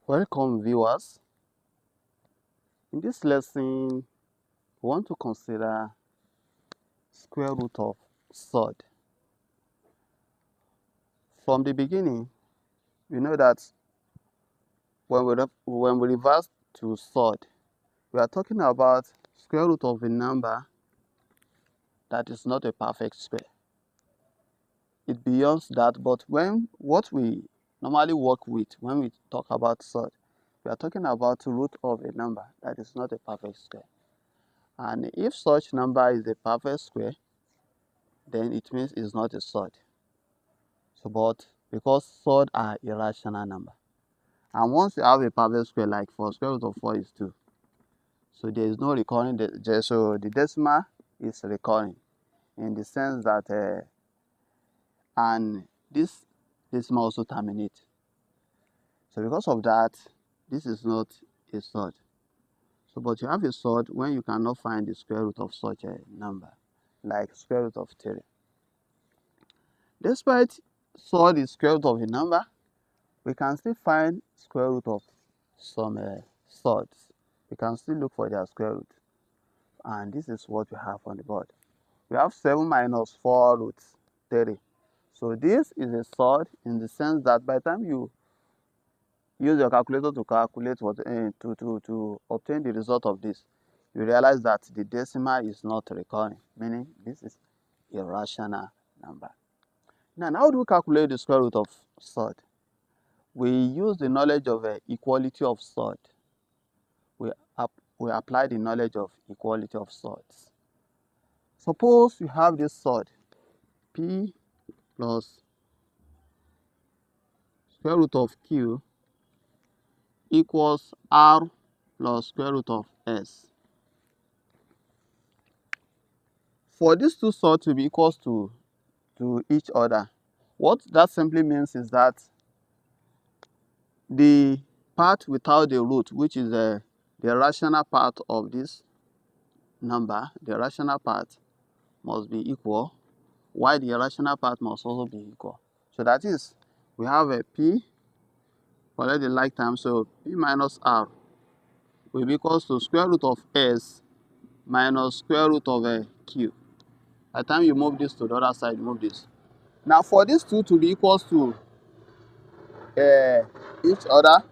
Welcome viewers. In this lesson, we want to consider square root of surd. From the beginning, we know that when we reverse to surd, we are talking about square root of a number that is not a perfect square. It beyond that, but what we normally work with when we talk about surd, we are talking about the root of a number that is not a perfect square. And if such number is a perfect square, then it means it's not a surd. So, but because surd are irrational number, and once you have a perfect square, like for square root of 4 is 2, so there is no recurring. So the decimal is recurring in the sense that, and this decimal also terminates. So because of that, this is not a surd. So, but you have a surd when you cannot find the square root of such a number, like square root of 3. Despite surd is square root of a number, we can still find square root of some surds. We can still look for their square root. And this is what we have on the board. We have 7 minus 4 root 3. So this is a surd in the sense that by the time you use your calculator to calculate what to obtain the result of this, you realize that the decimal is not recurring, meaning this is a rational number. Now, how do we calculate the square root of surd? We use the knowledge of equality of surd. We apply the knowledge of equality of surds. Suppose you have this surd, p plus square root of q equals r plus square root of s. For these two surds to be equals to each other, what that simply means is that the part without the root, which is the rational part of this number, the rational part must be equal, while the irrational part must also be equal. So that is, we have a p, collect the like term, so p minus r will be equals to square root of s minus square root of q. By the time you move this to the other side, move this. Now for these two to be equals to each other,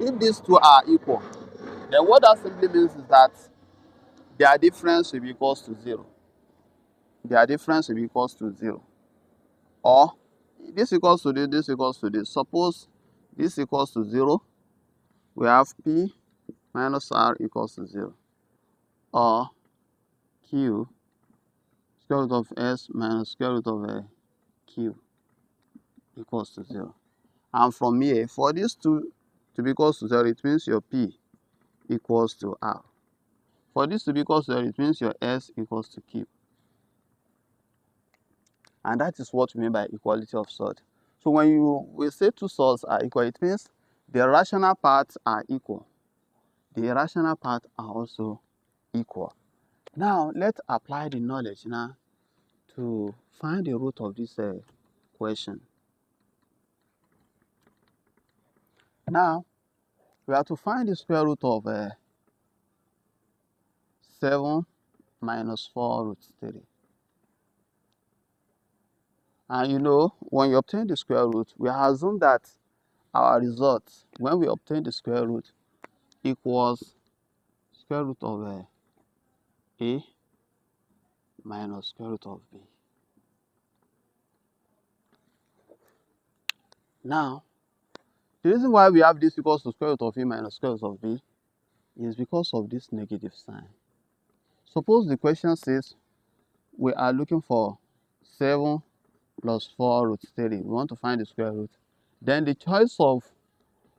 if these two are equal, then what that simply means is that their difference will be equals to 0. Their difference will be equals to 0. Or this equals to this, this equals to this. Suppose this equals to 0, we have p minus r equals to 0. Or q, square root of s minus square root of q equals to 0. And from here, for these two to be equals to 0, it means your p equals to r. For this to be equals to 0, it means your s equals to q. And that is what we mean by equality of surd. So when we say two surds are equal, it means the rational parts are equal. The irrational parts are also equal. Now, let's apply the knowledge now to find the root of this question. Now, we have to find the square root of 7 minus 4 root 3. And you know, when you obtain the square root, we assume that our result, when we obtain the square root, equals square root of a minus square root of b. Now, the reason why we have this equals to square root of a minus square root of b is because of this negative sign. Suppose the question says we are looking for 7 plus 4 root 3. We want to find the square root. Then the choice of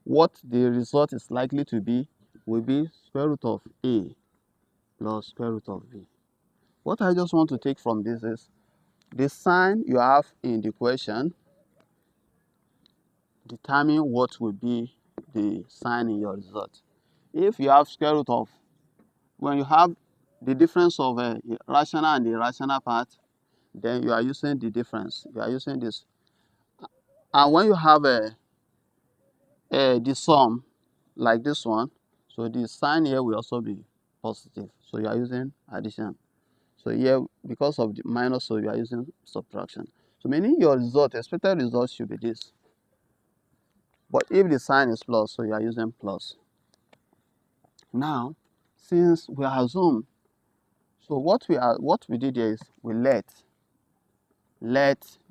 what the result is likely to be will be square root of a plus square root of b. What I just want to take from this is the sign you have in the question determine what will be the sign in your result. If you have square root of, when you have the difference of a rational and the irrational part, then you are using the difference. You are using this. And when you have the sum like this one, so the sign here will also be positive, so you are using addition. So here, because of the minus, so you are using subtraction. So meaning your result, expected result should be this. But if the sign is plus, so you are using plus. Now, since we assume, so what we did here is we let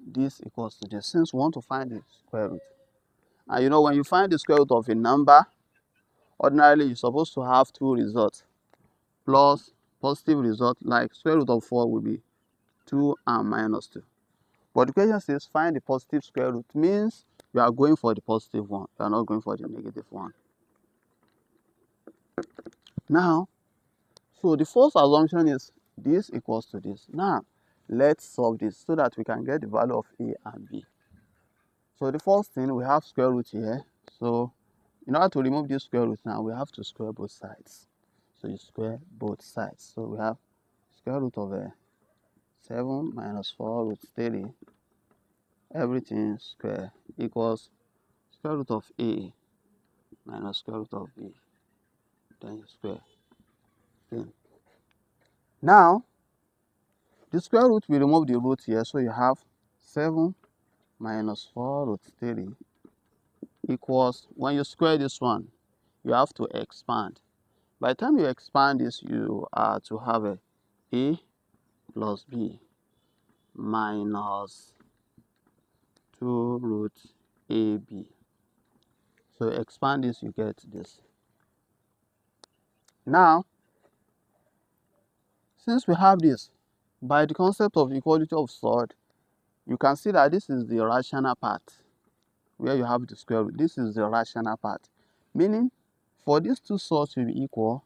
this equals to this, since we want to find the square root. And you know, when you find the square root of a number, ordinarily you're supposed to have two results plus positive result, like square root of 4 will be 2 and minus 2. But the question says find the positive square root, means you are going for the positive one, you are not going for the negative one. Now, so the first assumption is this equals to this. Now, let's solve this so that we can get the value of a and b. So the first thing, we have square root here. So in order to remove this square root now, we have to square both sides. So you square both sides. So we have square root of 7 minus 4 root 3, everything square, equals square root of a minus square root of b. Then you square. Okay. Now, the square root will remove the root here. So you have 7 minus 4 root 3 equals, when you square this one, you have to expand. By the time you expand this, you are to have a plus b minus 2 root ab. So expand this, you get this. Now, since we have this, by the concept of equality of surd, you can see that this is the rational part where you have the square root. This is the rational part, meaning for these two surds to be equal,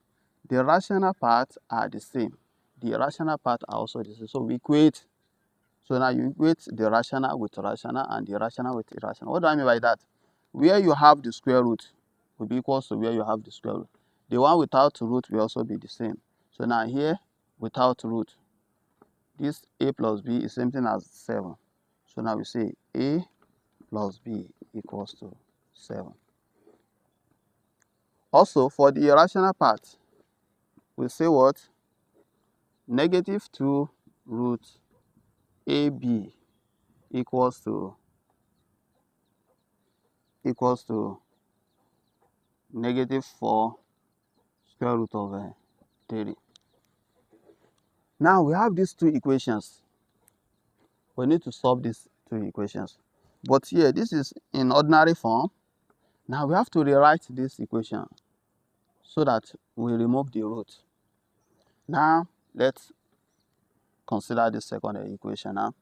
the rational parts are the same. The irrational part are also the same. So we equate. So now you equate the rational with rational and the irrational with irrational. What do I mean by that? Where you have the square root will be equal to where you have the square root. The one without root will also be the same. So now here, without root, this a plus b is same thing as 7. So now we say a plus b equals to 7. Also, for the irrational part, we say what? Negative 2 root ab equals to negative 4 square root of 3. Now we have these two equations. We need to solve these two equations. But here, this is in ordinary form. Now we have to rewrite this equation so that we remove the root. Now let's consider the second equation now,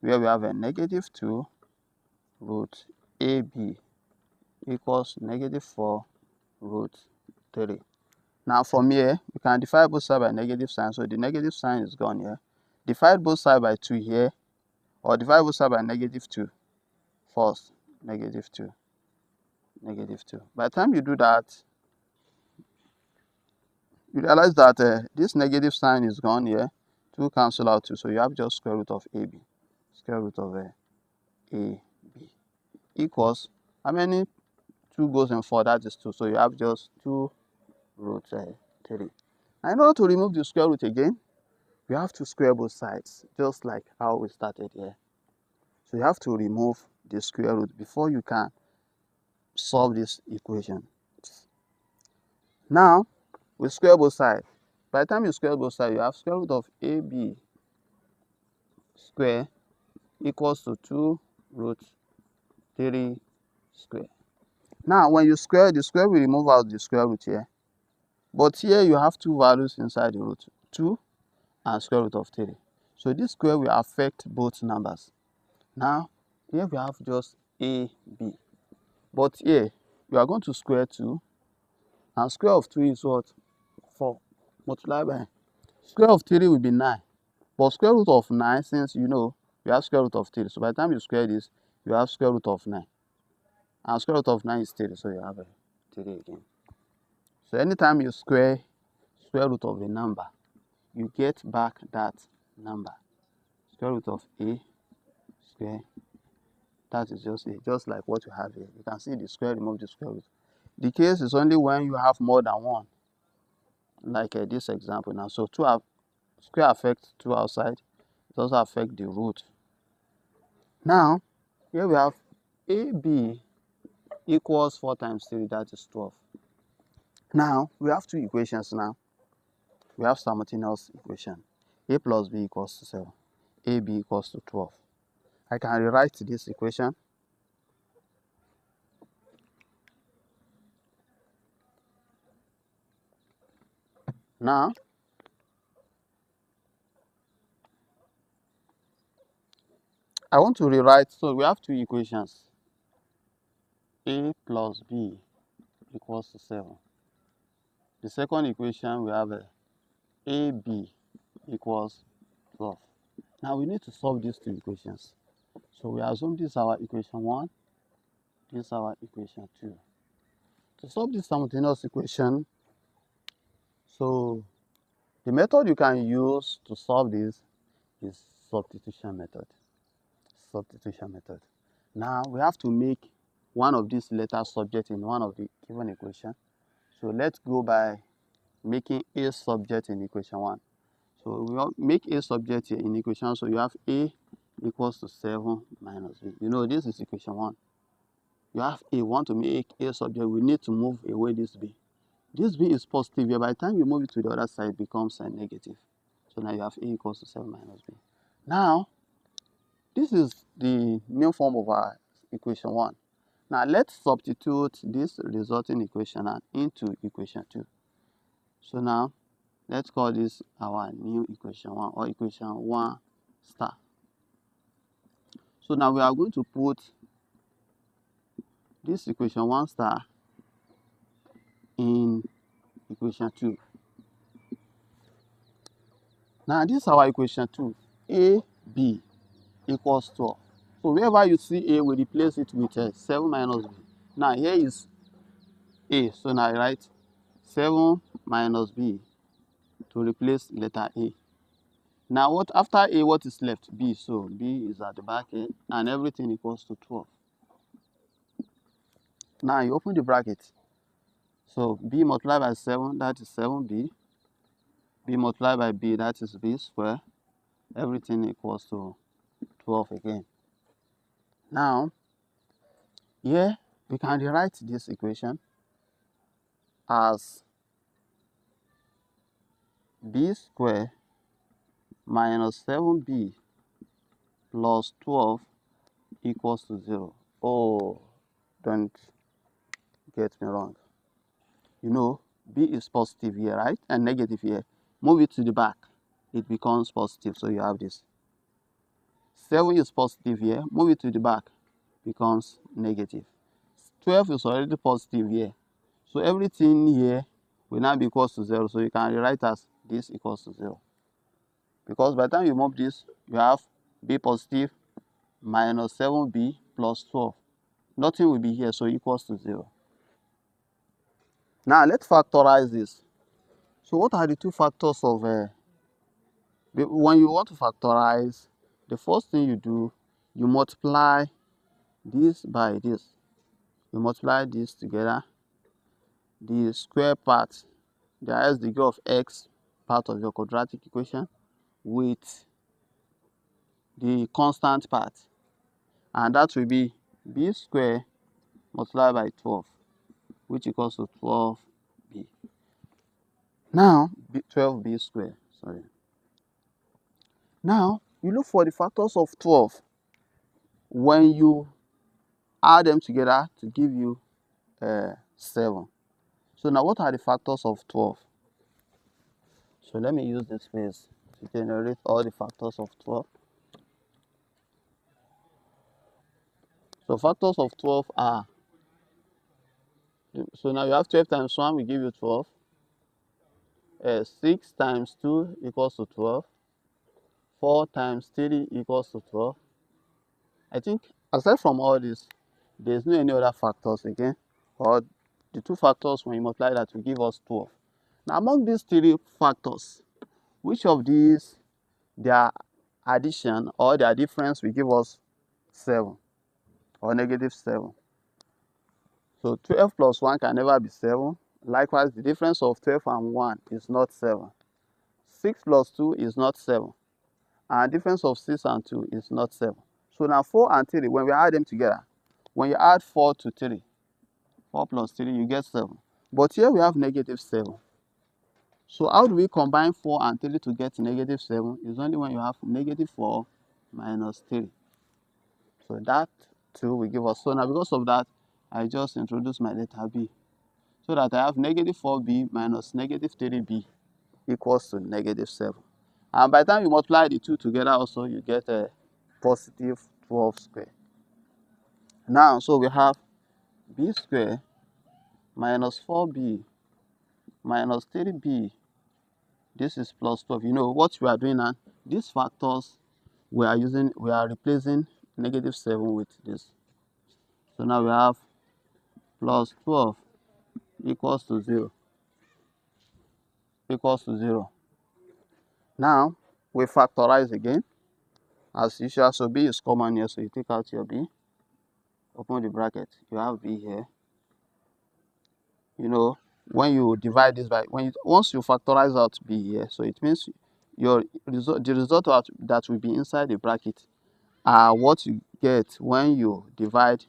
where we have a negative 2 root ab equals negative 4 root 3. Now from here, we can divide both sides by negative sign, so the negative sign is gone here. Divide both sides by 2 here, or divide both sides by negative 2 first, negative 2, negative 2. By the time you do that, you realize that this negative sign is gone here. 2 cancel out 2, so you have just square root of ab. Square root of ab equals, how many 2 goes in 4? That is 2, so you have just 2 root 3. And in order to remove the square root again, we have to square both sides, just like how we started here. So you have to remove the square root before you can solve this equation. Now, we square both sides. By the time you square both sides, you have square root of ab square equals to 2 root 3 square. Now, when you square, the square will remove out the square root here. But here you have two values inside the root, 2 and square root of 3. So this square will affect both numbers. Now, here we have just a, b. But here, we are going to square 2. And square of 2 is what? 4. Multiplied by square of 3 will be 9. But square root of 9, since you know, we have square root of 3. So by the time you square this, you have square root of 9. And square root of 9 is 3, so you have 3 again. So anytime you square root of a number, you get back that number. Square root of a square That is just it, just like what you have here. You can see the square, remove the square root. The case is only when you have more than one, like this example now. So square affects 2 outside. It also affects the root. Now, here we have AB equals 4 times 3, that is 12. Now, we have two equations now. We have simultaneous equation. A plus B equals to 7. AB equals to 12. I can rewrite this equation. Now, I want to rewrite, so we have two equations. A plus B equals to 7. The second equation, we have AB equals 12. Now, we need to solve these two equations. So, we assume this is our equation 1, this is our equation 2. To solve this simultaneous equation, so the method you can use to solve this is substitution method. Substitution method. Now we have to make one of these letters subject in one of the given equation. So let's go by making A subject in equation 1. So we will make A subject here in equation. So you have A equals to 7 minus B. You know this is equation 1. You have A. Want to make A subject, we need to move away this B. This B is positive here. By the time you move it to the other side, it becomes a negative. So now you have A equals to 7 minus B. Now, this is the new form of our equation 1. Now, let's substitute this resulting equation into equation 2. So now, let's call this our new equation 1 or equation 1 star. So now we are going to put this equation 1 star in equation 2. Now, this is our equation 2. A, B equals 12. So wherever you see A, we replace it with 7 minus B. Now here is A. So now I write 7 minus B to replace letter A. Now what after A, what is left? B. So B is at the back here, and everything equals to 12. Now you open the bracket. So B multiplied by 7, that is 7B. B multiplied by B, that is B squared. Everything equals to 12 again. Now, here we can rewrite this equation as B squared minus 7B plus 12 equals to 0. Oh, don't get me wrong. You know, B is positive here, right? And negative here. Move it to the back. It becomes positive. So you have this. 7 is positive here. Move it to the back. Becomes negative. 12 is already positive here. So everything here will now be equals to 0. So you can rewrite as this equals to 0. Because by the time you move this, you have B positive minus 7B plus 12. Nothing will be here, so equals to 0. Now let's factorize this. So what are the two factors of when you want to factorize? The first thing you do, you multiply this by this. You multiply this together. The square part, the highest degree of x part of your quadratic equation, with the constant part, and that will be B squared multiplied by 12, which equals to 12B. Now, 12B squared, sorry. Now, you look for the factors of 12 when you add them together to give you 7. So now what are the factors of 12? So let me use this space to generate all the factors of 12. So factors of 12 are, so now you have 12 times 1 will give you 12. 6 times 2 equals to 12. 4 times 3 equals to 12. I think aside from all this, there's no any other factors again, or the two factors when you multiply that will give us 12. Now among these three factors, which of these their addition or their difference will give us 7? or negative 7. So 12 plus 1 can never be 7. Likewise, the difference of 12 and 1 is not 7. 6 plus 2 is not 7. And the difference of 6 and 2 is not 7. So now 4 and 3, when we add them together, when you add 4 to 3, 4 plus 3, you get 7. But here we have negative 7. So how do we combine 4 and 3 to get negative 7? It's only when you have negative 4 minus 3. So that too will give us. So now because of that, I just introduce my letter B. So that I have negative 4b minus negative 3b equals to negative 7. And by the time you multiply the two together also, you get a positive 12 square. Now, so we have b square minus 4b minus 3b. This is plus 12. You know what we are doing now? These factors we are replacing negative 7 with this. So now we have plus 12 equals to 0. Equals to 0. Now we factorize again. As usual, so b is common here, so you take out your b. Open the bracket. You have b here. You know, when you divide this by once you factorize out b here, so it means the result that will be inside the bracket are what you get when you divide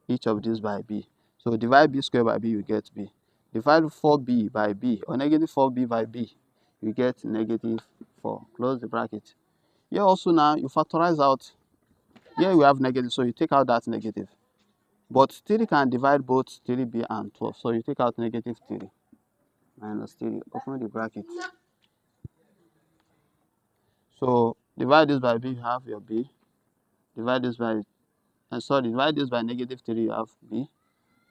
each of these by b. So divide b squared by b, you get b. Divide 4b by b, or negative 4b by b, you get negative 4. Close the bracket. Here also now you factorize out. Here we have negative, so you take out that negative. But 3 can divide both 3b and 12, so you take out negative 3 minus 3. Open the bracket. So divide this by b, you have your b. Divide this by, divide this by negative 3, you have b.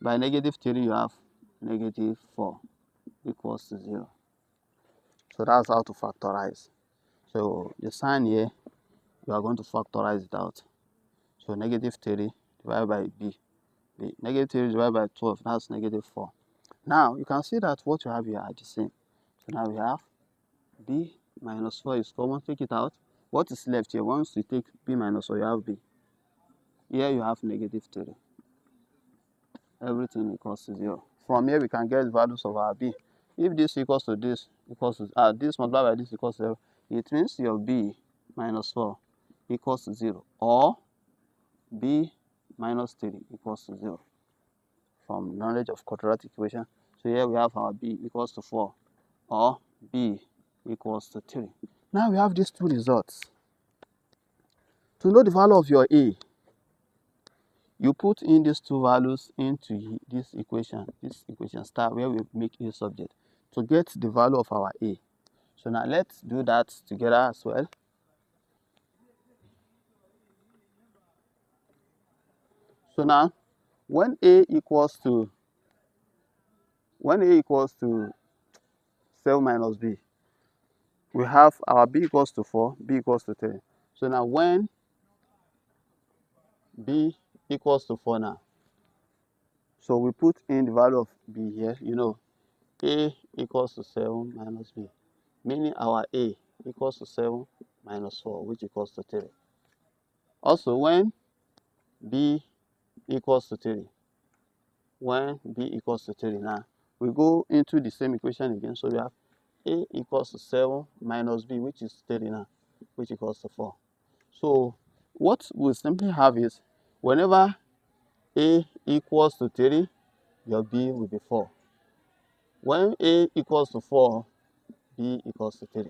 By negative 3, you have negative 4 equals to 0. So that's how to factorize. So the sign here, you are going to factorize it out. So negative 3 divided by b. Negative 3 divided by 12, that's negative 4. Now you can see that what you have here are the same. So now we have b minus 4 is common, take it out. What is left here? Once you take b minus 4, you have b. Here you have negative 3. Everything equals to 0. From here we can get the values of our b. If this equals to this, this multiplied by this equals to 0, it means your b minus 4 equals to 0, or b minus 3 equals to 0 from knowledge of quadratic equation. So here we have our b equals to 4, or b equals to 3. Now we have these two results. To know the value of your a, you put in these two values into this equation star, where we make a subject, to get the value of our a. So now let's do that together as well. So now when a equals to 7 minus b, we have our b equals to 4, b equals to 3. So now when b equals to 4 now, so we put in the value of b here. You know, a equals to 7 minus b, meaning our a equals to 7 minus 4, which equals to 3. Also, when b equals to 3, now, we go into the same equation again. So we have a equals to 7 minus b, which is 3 now, which equals to 4. So what we simply have is, whenever a equals to 3, your b will be 4. When a equals to 4, b equals to 3.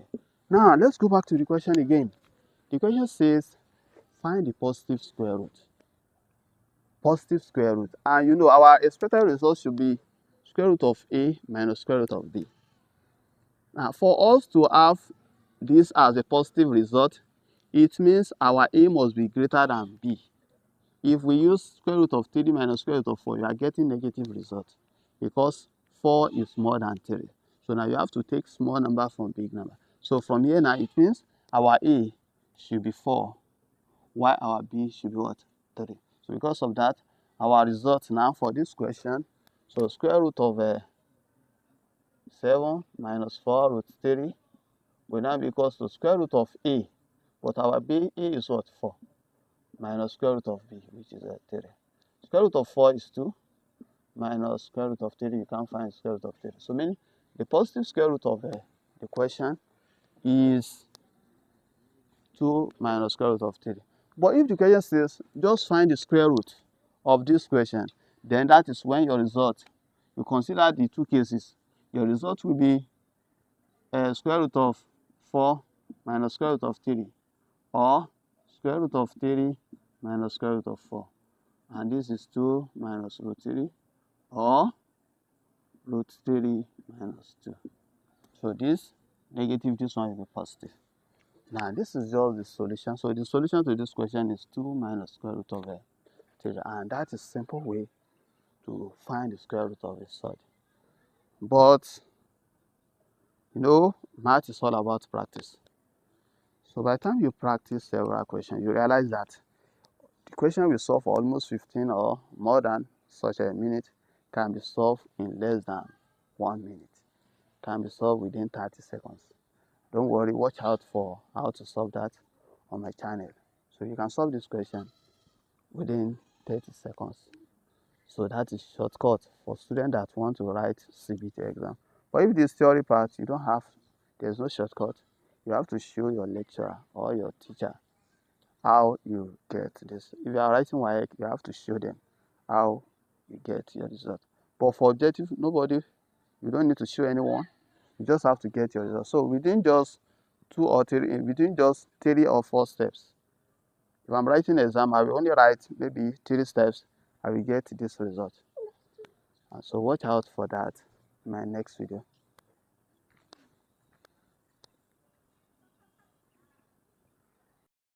Now let's go back to the question again. The question says, find the positive square root. Positive square root. And you know our expected result should be square root of a minus square root of b. Now for us to have this as a positive result, it means our a must be greater than b. If we use square root of 3 minus square root of 4, you are getting negative result, because 4 is more than 3. So now you have to take small number from big number. So from here now, it means our a should be 4, while our b should be what? 3. So because of that, our result now for this question, so square root of 7 minus 4 root 3 will now be equals to square root of a, but our b is what? 4, minus square root of b, which is 3. Square root of 4 is 2 minus square root of 3. You can't find square root of 3. So meaning the positive square root of the question is 2 minus square root of 3. But if the question says just find the square root of this question, then that is when your result, you consider the two cases, your result will be square root of 4 minus square root of 3, or square root of 3 minus square root of 4. And this is 2 minus root 3, or root 3 minus 2. So this negative, this one will be positive. Now this is just the solution. So the solution to this question is 2 minus square root of 3, and that is a simple way to find the square root of a surd. But you know, math is all about practice. So by the time you practice several questions, you realize that the question we solve for almost 15 or more than such a minute can be solved in less than 1 minute, can be solved within 30 seconds. Don't worry, watch out for how to solve that on my channel. So you can solve this question within 30 seconds. So that is shortcut for students that want to write CBT exam. But if this theory part, you don't have, there's no shortcut. You have to show your lecturer or your teacher how you get this. If you are writing WAEC, you have to show them how you get your result. But for objective, nobody, you don't need to show anyone. You just have to get your result. So within just 2 or 3, within just 3 or 4 steps, if I'm writing an exam, I will only write maybe 3 steps, I will get this result. And so watch out for that in my next video.